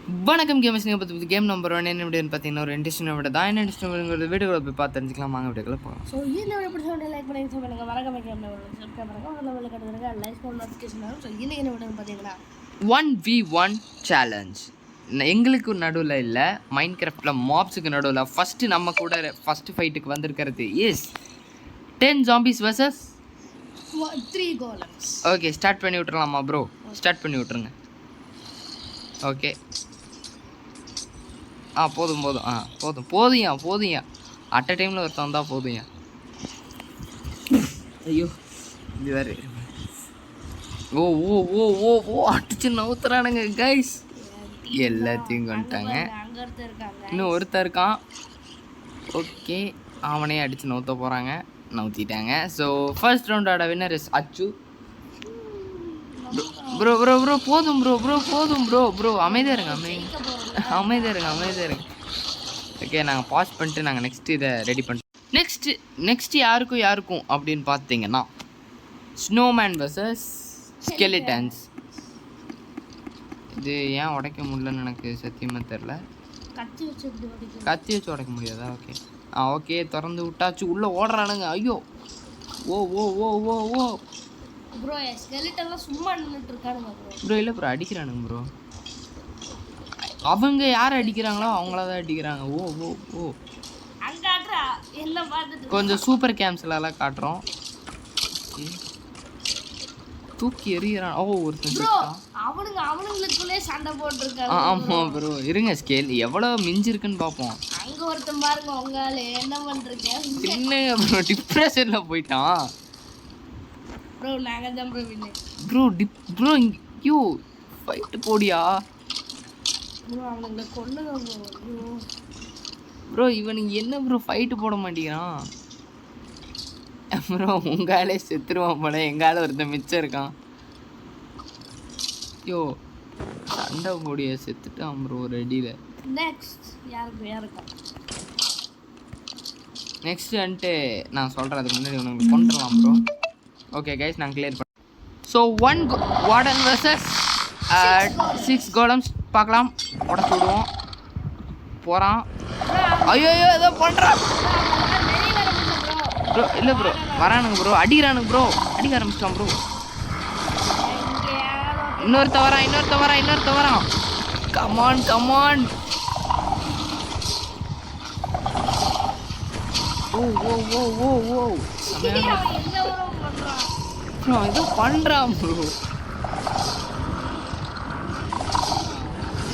வணக்கம் கேமர்ஸ். நீங்கள் பார்த்து கேம் நம்பர் 1 என்ன விடுன்னு பார்த்தீங்கன்னா ஒரு இன்ட்ரெஸ்டிங் விட தான். என்ன இன்ட்ரெஸ்டிங் வீடியோவை போய் பார்த்து தெரிஞ்சுக்கலாம். வாங்க வீடியோக்குள்ள போகலாம். ஸோ இந்த வீடியோ பிடிச்ச லைக் பண்ணி சொல்லுங்கள். மறக்காம கேம் நம்பர் சப்ஸ்கிரைப் பண்ணுங்கள். அதில் உள்ள கட்டுங்க லைக் பண்ண நோட்டிஃபிகேஷன் வரும். ஸோ இன்னைக்கு என்ன விடுன்னு பார்த்தீங்கன்னா 1v1 சேலஞ்ச். எங்களுக்கு நடுவில் இல்லை, மைண்ட் கிராஃப்டில் மாப்ஸுக்கு நடுவில் ஃபஸ்ட்டு நம்ம கூட ஃபஸ்ட்டு ஃபைட்டுக்கு வந்திருக்கிறது is 10 zombies vs 3 golems. Okay, start பண்ணி விட்டுறலாமா ப்ரோ? ஸ்டார்ட் பண்ணி விட்ருங்க. ஓகே, போதும் போதும் அட் அ டைமில் ஒருத்தன் வந்தால் போதும். ஐயோ இது வேறு. ஓ ஓ ஓ ஓ ஓ அடிச்சு நவுத்துறானுங்க கைஸ். எல்லாத்தையும் கொண்டுட்டாங்க. இன்னும் ஒருத்தர் இருக்கான். ஓகே, அவனே அடித்து நவுத்த போகிறாங்க. நவுத்திட்டாங்க. ஸோ ஃபர்ஸ்ட் ரவுண்டோட வின்னர் இஸ் அச்சு. ப்ரோ ப்ரோ ப்ரோ போதும் ப்ரோ ப்ரோ போதும் ப்ரோ ப்ரோ அமைதியாக இருங்க அமைதியாக இருங்க. ஓகே, நாங்கள் பாஸ் பண்ணிட்டு நாங்கள் நெக்ஸ்ட்டு இதை ரெடி பண்ணிட்டோம். நெக்ஸ்ட்டு யாருக்கும் அப்படின்னு பார்த்தீங்கன்னா ஸ்னோமேன் வர்சஸ் ஸ்கெலிட்டன்ஸ். இது ஏன் உடைக்க முடியலன்னு எனக்கு சத்தியமாக தெரில. கத்தி வச்சு உடைக்க முடியாதா? ஓகே ஓகே, திறந்து விட்டாச்சு. உள்ளே ஓடுறானுங்க. ஐயோ ஓ ஓ ஓ ஓ ஓ ப்ரோ ஸ்கெலிட்டன்லாம் சும்மா நின்னுட்டு இருக்கானுங்க ப்ரோ. இல்லை ப்ரோ, அடிக்கிறானுங்க ப்ரோ. அவங்க யார் அடிக்கிறாங்களோ அவங்கள தான் அடிக்கிறாங்க. ஓ ஓ ஓ அங்க ஆட்றா என்ன பார்த்துட்டு கொஞ்சம் சூப்பர் கேம்ஸ்லாம் காட்டுறோம். தூக்கி எறியறான். ஓ ஒருத்தன் செத்தான். அவனுங்களுக்குள்ளே சண்டை போட்டுருக்காங்க. ஆமாம் ப்ரோ, இருங்க. ஸ்கேல் எவ்வளோ மிஞ்சிருக்குன்னு பார்ப்போம். அங்க ஒருத்தன் பாருங்க, உங்களால என்ன பண்றீங்க? என்னங்க ப்ரோ, டிப்ரெஷனில் போயிட்டான் ப்ரோ. நாங்க தான் bro winner bro. You fight போடியா ப்ரோ. அவனுங்களை கொல்லுங்க ப்ரோ. ப்ரோ இவனுக்கு என்ன ப்ரோ ஃபைட்டு போட மாட்டேங்கிறான் ப்ரோ. உங்காலே செத்துருவான் போல. எங்கால ஒருத்தன் மிச்சம் இருக்கான். யோ சண்டை போடிய செத்துட்டான் ப்ரோ ரெடியில். நெக்ஸ்ட் வந்துட்டு நான் சொல்கிறேன். அதுக்கு முன்னாடி உனக்கு கொண்டுடலாம் ப்ரோ. ஓகே கைஸ், நாங்கள் கிளியர் பண்ணோம். ஸோ 1 வார்டன் வர்சஸ் 6 golems பார்க்கலாம். உடச்சு விடுவோம். போகிறான். ஐயோ ஏதோ பண்ணுறான் ப்ரோ. இல்லை ப்ரோ, வரானுங்க ப்ரோ. அடிக்கிறானுங்க ப்ரோ. அடிக்க ஆரம்பிச்சிட்டான் ப்ரோ. இன்னொருத்த வரான். கமான். ஓ ஓ ஓ ஓ ஓ ப்ரோ, ஏதோ பண்ணுறான் ப்ரோ.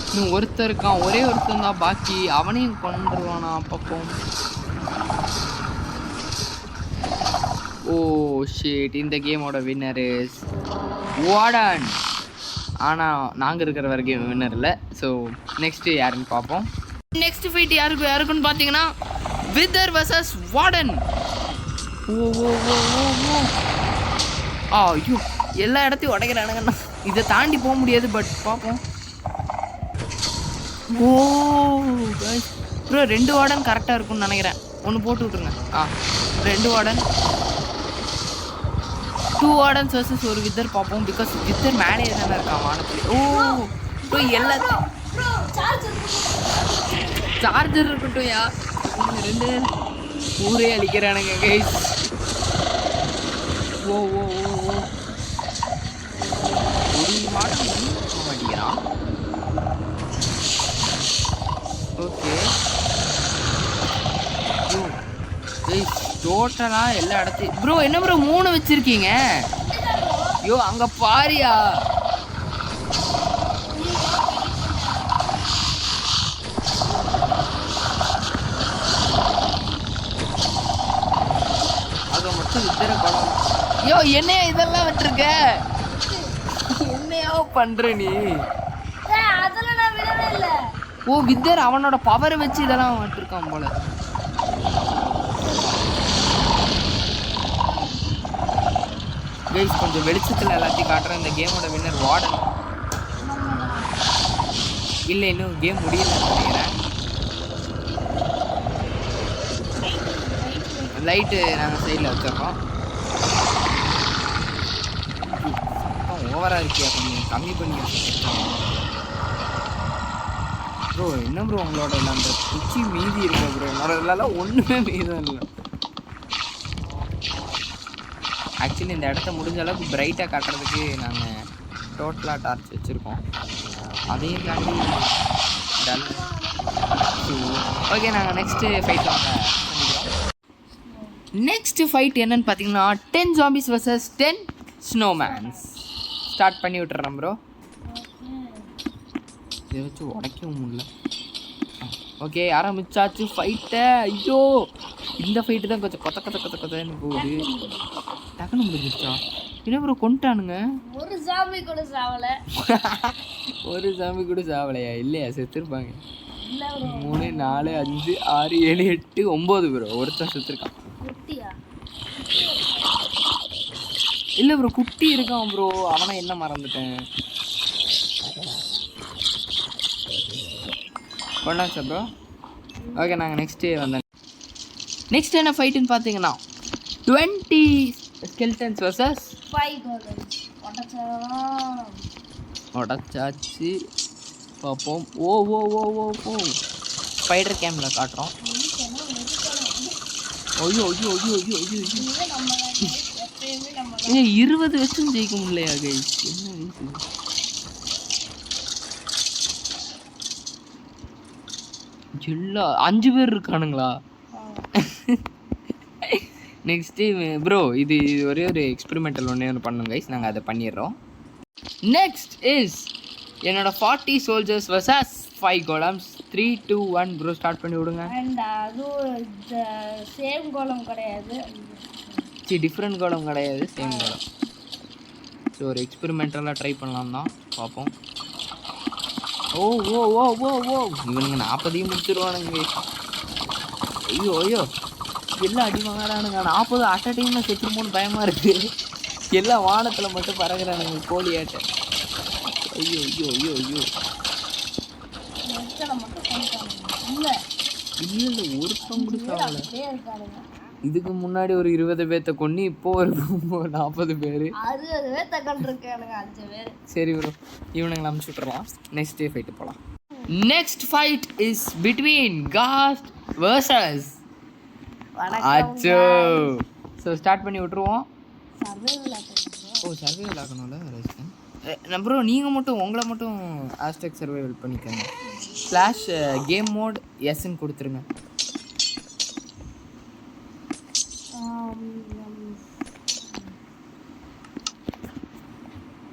இன்னும் ஒருத்தர் இருக்கான். ஒரே ஒருத்தன் தான் பாக்கி. அவனையும் கொண்டுருவானா அப்பப்போ. ஓ ஷிட், இந்த கேமோட வின்னர் இஸ் வார்டன். ஆனால் நாங்கள் இருக்கிற வரைக்கும் வின்னர் இல்லை. ஸோ நெக்ஸ்ட்டு யாருன்னு பார்ப்போம். நெக்ஸ்ட் ஃபைட் யாருக்குன்னு பார்த்தீங்கன்னா விதர் வர்சஸ் வார்டன். ஓ ஓ ஓ ஓ ஓ ஐயோ, எல்லா இடத்தையும் உடைக்கிறானுங்கண்ணா. இதை தாண்டி போக முடியாது, பட் பார்ப்போம். ஓ ப்ரோ, 2 வார்டன் கரெக்டாக இருக்கும்னு நினைக்கிறேன். ஒன்று போட்டு விட்ருங்க. 2 வார்டன் 2 வார்டன்ஸ் வர்சஸ் ஒரு வித்தர் பார்ப்போம். பிகாஸ் வித்தர் மேலே தானே இருக்கான் வானத்தில். ஓ ப்ரோ, எல்லாத்தையும் சார்ஜர் இருக்கட்டும். யா 2 ஊரே அழிக்கிறானுங்க கைஸ். ஓ ஓ ஓ ஓ ஒரு வார்டன் அடிக்கிறான். ஓகே டோட்டலாக எல்லா இடத்தையும் ப்ரோ. என்ன ப்ரோ 3 வச்சுருக்கீங்க? யோ அங்கே பாரியா. அதை மட்டும் வித்தர படம். யோ என்னையா இதெல்லாம் விட்டுருக்க? என்னையா பண்ணுற நீ? ஓ வித்தர் அவனோட பவரை வச்சு இதெல்லாம் விட்டுருக்கான் போல. கைஸ் கொஞ்சம் வெளிச்சத்தில் எல்லாத்தையும் காட்டுறேன். இந்த கேமோட வின்னர் வார்டன். இல்லை, இன்னும் கேம் முடியலன்னு நினைக்கிறேன். லைட்டு நாங்கள் சைடில் வச்சிடறோம். ஓவராக இருக்கியா? கொஞ்சம் கம்மி பண்ணி. ப்ரோ என்ன ப்ரோ உங்களோட இல்லை அந்த குச்சி மீதி இருக்கா ப்ரோ என்னோட இதெல்லாம் ஒன்றுமே மீதம் இல்லை. ஆக்சுவலி இந்த இடத்த முடிஞ்ச அளவுக்கு பிரைட்டாக காட்டுறதுக்கு நாங்கள் டோட்டலாக டார்ச் வச்சுருக்கோம். அதையும் தாண்டி டல். ஓகே நாங்கள் நெக்ஸ்ட்டு ஃபைட் வாங்க. நெக்ஸ்ட் ஃபைட் என்னன்னு பார்த்தீங்கன்னா 10 zombies vs 10 snowmans. ஸ்டார்ட் பண்ணி விட்டுறேன் ப்ரோ. இதை வச்சு உடைக்கவும் முடியல. ஓகே ஆரம்பிச்சாச்சு ஃபைட்டை. ஐயோ இந்த ஃபைட்டு தான் கொஞ்சம் கொத்தன்னு போகுது. டக்குன்னு முடிஞ்சிருச்சா? என்ன ப்ரோ கொண்டுட்டானுங்க. ஒரு சாமி கூட சாவலையா? இல்லையா செத்துருப்பாங்க. 3 4 5 6 7 8 9 ப்ரோ. ஒருத்தன் செத்துருக்கான். இல்லை ப்ரோ குட்டி இருக்கான் ப்ரோ. அவனை என்ன மறந்துட்டேன். கொண்டாச்சா ப்ரோ? ஓகே நாங்கள் நெக்ஸ்ட்டு வந்தோம். நெக்ஸ்ட் என்ன ஃபைட்டுன்னு பார்த்தீங்கன்னா 20 skeletons vs 5 golems. உடச்சாச்சு பார்ப்போம். ஓ ஓ ஓ ஓ ஓ ஸ்பைடர் கேமில் காட்டுறோம். ஐயோ ஐயோ ஐயோ ஐயோ ஐயோ ஐயோ 20 வச்சும் ஜெயிக்க முடியலையா கைஸ்? என்ன வயசு? எல்லா 5 பேர் இருக்கானுங்களா? நெக்ஸ்ட்டு ப்ரோ இது ஒரே ஒரு எக்ஸ்பெரிமெண்டல் ஒன்று பண்ணணும் கைஸ். நாங்கள் அதை பண்ணிடுறோம். நெக்ஸ்ட் இஸ் என்னோட 40 soldiers vs 5 golems. 3 2 1 bro start பண்ணி விடுங்க. அண்ட் அதுவும் சேம் கோலம் கிடையாது. டிஃப்ரெண்ட் கோலம் கிடையாது, சேம் கோலம். ஸோ ஒரு எக்ஸ்பெரிமெண்டலாக ட்ரை பண்ணலாம் தான் பார்ப்போம். ஓ ஓ ஓ ஓ ஓ இவனுங்க 40 முடிச்சிருவானுங்க. ஐயோ ஐயோ எல்லாம் அடி வாங்குறானுங்க. 40 அட் அ டைமில் செத்துருமோன்னு பயமாக இருக்குது. எல்லாம் வானத்தில் மட்டும் பறகுறானுங்க கோழியாட்ட. ஐயோ ஐயோ ஐயோ ஐயோ இல்லை இல்லை ஒருத்தம் கூட சாவல. இதுக்கு முன்னாடி ஒரு 20 பேர்த்த கொண்டு இப்போ ஒரு 40 பேர். சரி ப்ரோ இவனுங்களை அனுப்பிச்சு விட்றலாம். நெக்ஸ்ட் ஃபைட்டு போகலாம். Next fight is between cost vs அச்சோ. ஸோ ஸ்டார்ட் பண்ணி விட்ருவோம். ஓ சர்வைவல் ஆகணும்ல ப்ரோ. நீங்கள் மட்டும் உங்களை மட்டும் ஹேஷ்டேக் சர்வைவல் பண்ணிக்கோங்க. ஸ்லாஷ் கேம் மோட் எஸ்ன்னு கொடுத்துருங்க.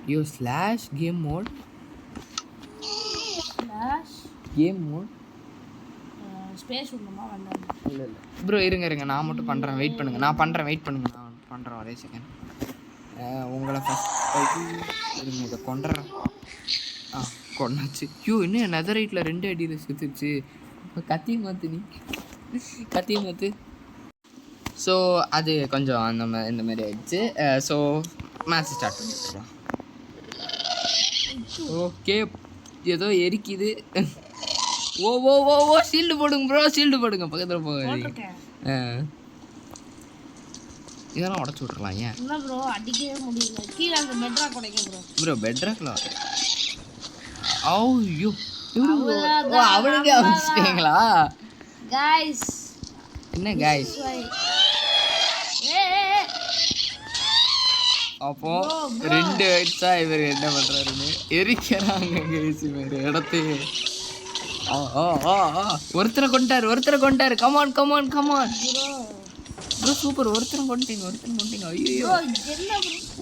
ஐயோ ஸ்லாஷ் கேம் மோட் ஸ்பேஸ் விடணுமா? வேண்டாம் இல்லை இல்லை ப்ரோ இருங்க நான் மட்டும் பண்ணுறேன். வெயிட் பண்ணுங்கள். நான் பண்ணுறேன் ஒரே செகண்ட். உங்களை ஃபஸ்ட் இருங்க இதை கொண்டுறேன். கொண்டாச்சு. ஐயோ இன்னும் நெதர் ரைட்டில் 2 அடியில் சுற்றுச்சு. கத்தியை மாற்று. ஸோ அது கொஞ்சம் இந்த மாதிரி ஆயிடுச்சு. ஸோ மேட்ச் ஸ்டார்ட் பண்ணிட்டுருக்கலாம். ஓகே ஏதோ எரிக்குது. ஓ ஓ ஓ ஓ ஷீல்டு போடுங்க ப்ரோ. பக்கத்தில் போகாதீங்க. இதெல்லாம் உடச்சு விட்றலாம். ஏன் ப்ரோ அடிக்கவே முடியல. கீழே அந்த பெட்ராக் உடைக்க ப்ரோ. பெட்ராக்லாம் ஐயோ அவனுக்கு அடிச்சிட்டீங்களா गाइस? என்ன गाइस? அப்போ 2 ஹெட்ஸா இவர் என்ன பண்றாருன்னு எரிக்கிறாங்க गाइस. இவர் இடத்தையே ஒருத்தரை கொண்டாரு. Come on bro super. ஒருத்தரை கொண்டீங்க. ஐயோ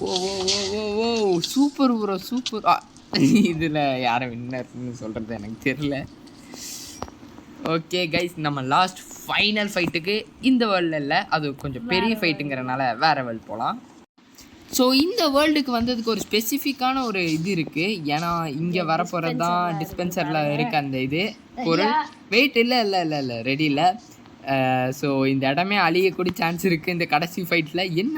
ஓ ஓ ஓ ஓ சூப்பர் ப்ரோ சூப்பர். இதில் யாரை வின்னர்னு சொல்கிறது எனக்கு தெரியல. ஓகே கைஸ் நம்ம லாஸ்ட் ஃபைனல் ஃபைட்டுக்கு இந்த வேர்ல்டில் இல்லை, அது கொஞ்சம் பெரிய ஃபைட்டுங்கிறனால வேறு வேர்ல்டு போகலாம். ஸோ இந்த வேர்ல்டுக்கு வந்ததுக்கு ஒரு ஸ்பெசிஃபிக்கான ஒரு இது இருக்குது. ஏன்னா இங்கே வரப்போகிறது தான் டிஸ்பென்சரில் இருக்க அந்த இது பொருள். வெயிட் இல்லை ரெடி இல்லை. ஸோ இந்த இடமே அழியக்கூடிய சான்ஸ் இருக்குது இந்த கடைசி ஃபைட்டில். என்ன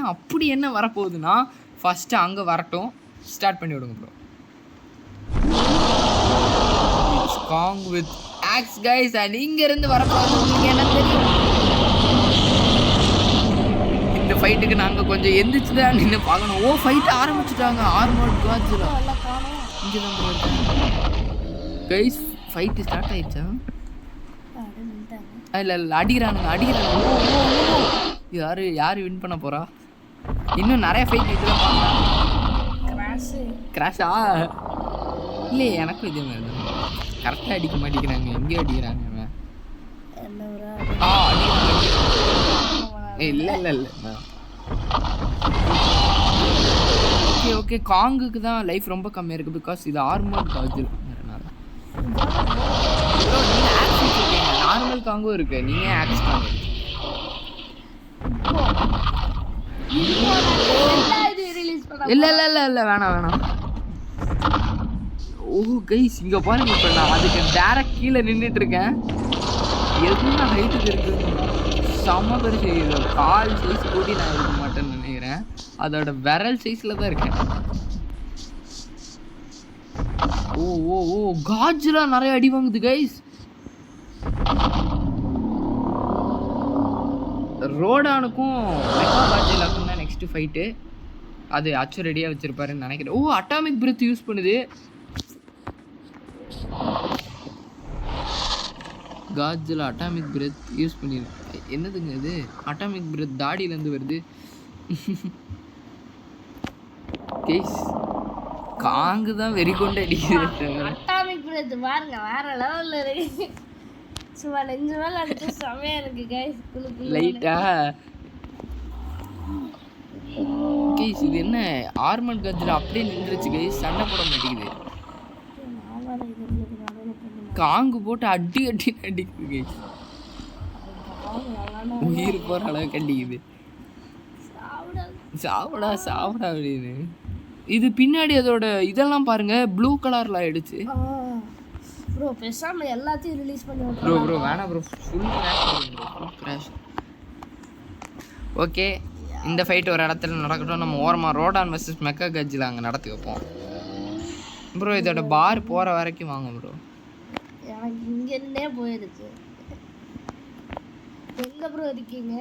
வரப்போகுதுன்னா ஃபஸ்ட்டு அங்கே வரட்டும். ஸ்டார்ட் பண்ணி விடுங்க bro. Kong with axe guys. and இங்கேருந்து வரப்போகுது உங்களுக்கு என்ன தெரியும். இந்த ஃபைட்டுக்கு நாங்கள் கொஞ்சம் எந்திரிச்சு தான் நின்று பார்க்கணும். ஓ ஃபைட்டு ஆரம்பிச்சுட்டாங்க. ஆர்மோட் காட்ஸில் இங்கே தான் கைஸ் ஃபைட்டு ஸ்டார்ட் ஆயிடுச்சா? அப்படியே நின்ட்டாங்க. இல்லை அடிக்கிறானுங்க. யாரு வின் பண்ண போறா? இன்னும் நிறைய ஃபைட் இதெல்லாம் பார்க்கலாம். கிராஷா இல்லை, எனக்கும் இதே மாதிரி தான். கரெக்டாக அடிக்க மாட்டேங்கிறாங்க. எங்கேயோ அடிக்கிறாங்க. இல்லை ஓகே காங்குக்கு தான் லைஃப் ரொம்ப கம்மியாக இருக்குது. பிகாஸ் இது ஆர்மர் காஜுனால. நார்மல் காங்கும் இருக்கு. நீங்கள் ஆக்ஸ் காங்கு இல்லை வேணாம். ஓ கைஸ் இங்கே பாருங்க. இப்போ நான் அதுக்கு டேரக்ட் கீழே நின்றுட்டு இருக்கேன். என்ன ஹைட்டுக்கு இருக்கு, செம்ம பெருசு. கால் சைஸ் கூடி நான் இருக்க மாட்டேன்னு நினைக்கிறேன். அதோட விரல் சைஸில் தான் இருக்கேன். ஓ காஜ்லாம் நிறைய அடி வாங்குது கைஸ். ரோடானுக்கும் மெகா காஜ்லாக்கும் தான் நெக்ஸ்ட் ஃபைட்டு. அது அச்சு ரெடியாக வச்சிருப்பாருன்னு நினைக்கிறேன். ஓ அட்டாமிக் பிரெத் யூஸ் பண்ணுது. காஜ்ல அட்டாமிக் பிரெத் யூஸ் பண்ணிருக்கு. என்னதுங்க இது? அட்டாமிக் பிரெத் தாடியிலேருந்து வருது. கேஸ் காங்கு தான் வெறி கொண்டு அடிக்குது. அட்டாமிக் பிரெத் பாருங்க வேற லெவல்ல இருக்கு. சும்மா நெஞ்சு மேல அடிச்சு செமையா இருக்கு கைஸ். லைட்டா கேஸ் இது என்ன ஆர்மர் காஜ்ல அப்படியே நின்றுச்சு கைஸ். சண்டை போட மாட்டேங்குது. காங்கு போட்டு அடிக்குது கைஸ். உயிர் போற அளவுக்கு அடிக்குது. சாப்பிடா அப்படின்னு. இது பின்னாடி அதோட இதெல்லாம் பாருங்க ப்ளூ கலர்ல ஆயிடுச்சு. ப்ரோ பேசாம எல்லாத்தையும் ரிலீஸ் பண்ணி ப்ரோ வேணாம் ப்ரோ. Full crash. ஓகே இந்த ஃபைட் ஒரு இடத்துல நடக்கட்டும். நம்ம ஓரமா ரோடான் வெர்சஸ் மெக்கா கஜ்ல அங்கே நடத்தி வைப்போம். ப்ரோ இதோட பார் போகிற வரைக்கும் வாங்க ப்ரோ. எனக்கு இங்கேருந்தே போயிடுச்சு. எங்கே ப்ரோ இருக்கீங்க?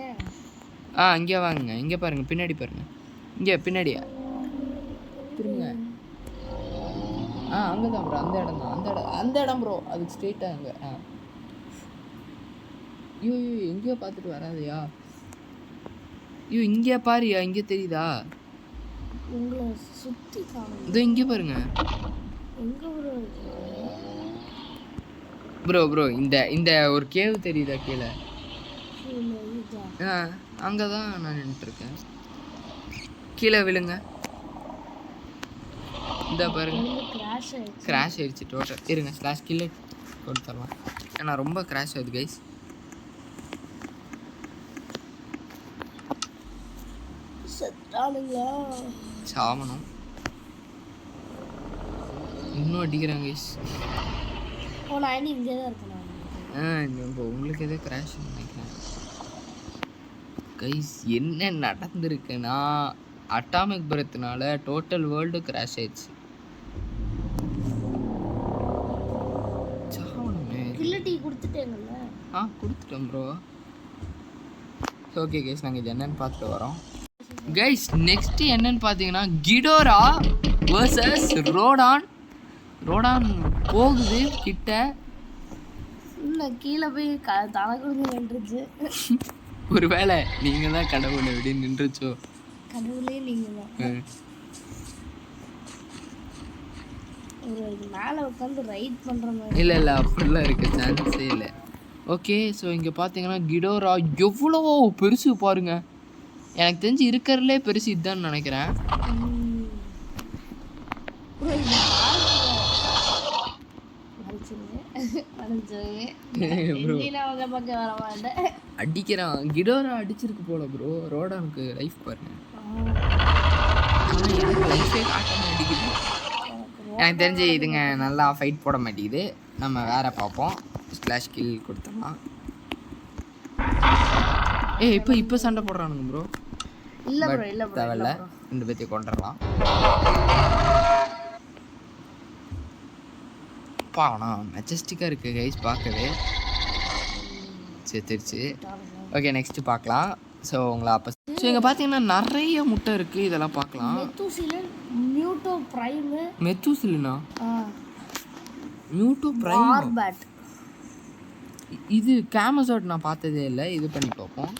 இங்கே வாங்க. இங்கே பாருங்க, பின்னாடி பாருங்க. இங்கே பின்னாடியா திரும்ப. அங்கே தான் ப்ரோ. அந்த இடம் தான். அந்த இடம் ப்ரோ. அதுக்கு ஸ்ட்ரெயிட்டாக அங்கே. ஐயோ எங்கேயோ பார்த்துட்டு வராதையா? ஐயோ இங்கே பாருயா. இங்கே தெரியுதா? உங்களை சுற்றி காணும். இதோ இங்கே பாருங்க. எங்கே ப்ரோ இந்த ஒரு கேவ் தெரியுதா கீழே? அங்கே தான் நான் நின்றுட்டுருக்கேன். கீழே விழுங்க. இந்த பாருங்க கிராஷ் ஆயிடுச்சு டோட்டல். இருங்க ஸ்லாஷ் கீழே கொடுத்துடலாம். ஏன்னா ரொம்ப கிராஷ் ஆகுது கைஸ். சாவணும். இன்னும் அடிக்கிறாங்க கைஸ். உங்களுக்கு எதோ கிராஷ் நினைக்கிறேன் கைஸ். என்ன நடந்திருக்குன்னா அட்டாமிக் பிரெத்னால டோட்டல் வேர்ல்டு கிராஷ் ஆயிடுச்சு. கொடுத்துட்டோம் ப்ரோ. ஓகே கைஸ் நாங்கள் இது என்னன்னு பார்த்துட்டு வரோம். கைஸ் நெக்ஸ்ட் என்னன்னு பார்த்தீங்கன்னா கிடோரா வர்சஸ் ரோடான் போகுது கிட்ட. கீழே போய் தலை கொடுத்து நின்றுச்சு. ஒருவேளை நீங்க தான் கடவுளை விட நின்றுச்சோ? கடவுளே நீங்க தான். மேலே உட்காந்து ரைட் பண்ணுற மாதிரி. இல்லை அப்படிலாம் இருக்க சான்ஸே இல்லை. ஓகே ஸோ இங்கே பார்த்தீங்கன்னா கிடோரா எவ்வளோ பெருசு பாருங்க. எனக்கு தெரிஞ்சு இருக்கிறதுலே பெருசு இதுதான் நினைக்கிறேன். அடிக்கிறான். கிடோரா அடிச்சிருக்கு போல ப்ரோ. ரோடானுக்கு லைஃப் பாருங்க. லைஃபே காட்ட மாட்டேங்குது. எனக்கு தெரிஞ்சு இதுங்க நல்லா ஃபைட் போட மாட்டேங்குது. நம்ம வேற பார்ப்போம். ஸ்லாஷ் கில் கொடுத்தோம்னா இப்போ சண்டை போடுறானுங்க ப்ரோ. இல்லை ப்ரோ இல்லை தேவையில்ல. ரெண்டு பேர்த்தையும் கொண்டுடலாம். ஆனால் மெஜஸ்டிக்காக இருக்குது கைஸ் பார்க்கவே. செத்துருச்சு. ஓகே நெக்ஸ்ட்டு பார்க்கலாம். ஸோ உங்களை அப்போ ஸோ இங்கே பார்த்தீங்கன்னா நிறைய முட்டை இருக்குது. இதெல்லாம் பார்க்கலாம். மெத்துசிலினா மியூட்டோ பிரைம் வார்பேட். இது கேமசாட் நான் பார்த்ததே இல்லை. இது பண்ணி பார்ப்போம்.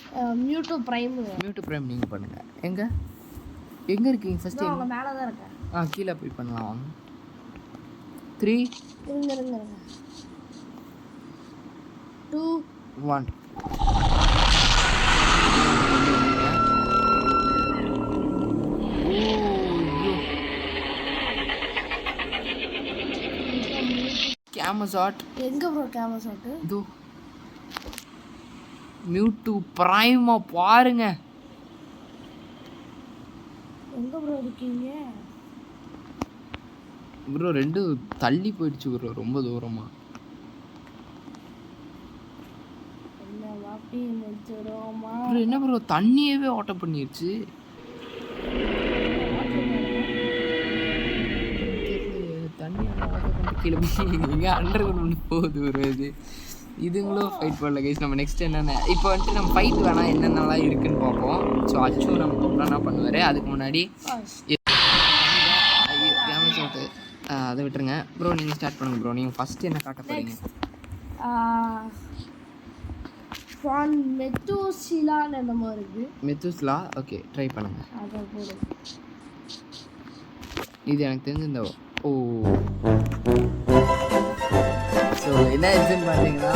Mewtwo prime. மியூட்டோ பிரைம் நீங்கள் பண்ணுங்கள். எங்கே இருக்கீங்க ஃபஸ்ட்டு? அவங்க மேலே தான் இருக்கேன். கீழே போய் பண்ணலாம் வாங்க. 3 இருங்க 2 1 கேமசாட். எங்கே ப்ரோ கேமசாட்டு? இதோ மியூட்டோ பிரைமா பாருங்க. எங்கே ப்ரோ இருக்கீங்க ப்ரோ? 2 தள்ளி போயிடுச்சு ப்ரோ, ரொம்ப தூரமா. ப்ரோ என்ன ப்ரோ தண்ணியவே ஓட்ட பண்ணிடுச்சு. கீழே இங்கே அண்டர் கிரவுண்ட் போகுது ஒரு இதுங்களும் ஃபைட் பண்ணல கைஸ். நம்ம நெக்ஸ்ட் என்னென்ன இப்போ வந்துட்டு நம்ம ஃபைட் வேணால் என்னென்னலாம் இருக்குதுன்னு பார்ப்போம். ஸோ அச்சு நம்ம கூப்பிட்டா என்ன பண்ணுவார். அதுக்கு முன்னாடி கேமசாட்டு அதை விட்டுருங்க ப்ரோ. நீங்கள் ஸ்டார்ட் பண்ணுங்க ப்ரோ. நீங்கள் ஃபஸ்ட்டு என்ன காட்ட போகிறீங்க? மெத்துசிலான்னு என்னமோ இருக்குது. மெத்துஸ்லா. ஓகே ட்ரை பண்ணுங்கள். அதை போடு. இது எனக்கு தெரிஞ்ச இந்த ஸோ என்ன ஆச்சுன்னு பார்த்தீங்கன்னா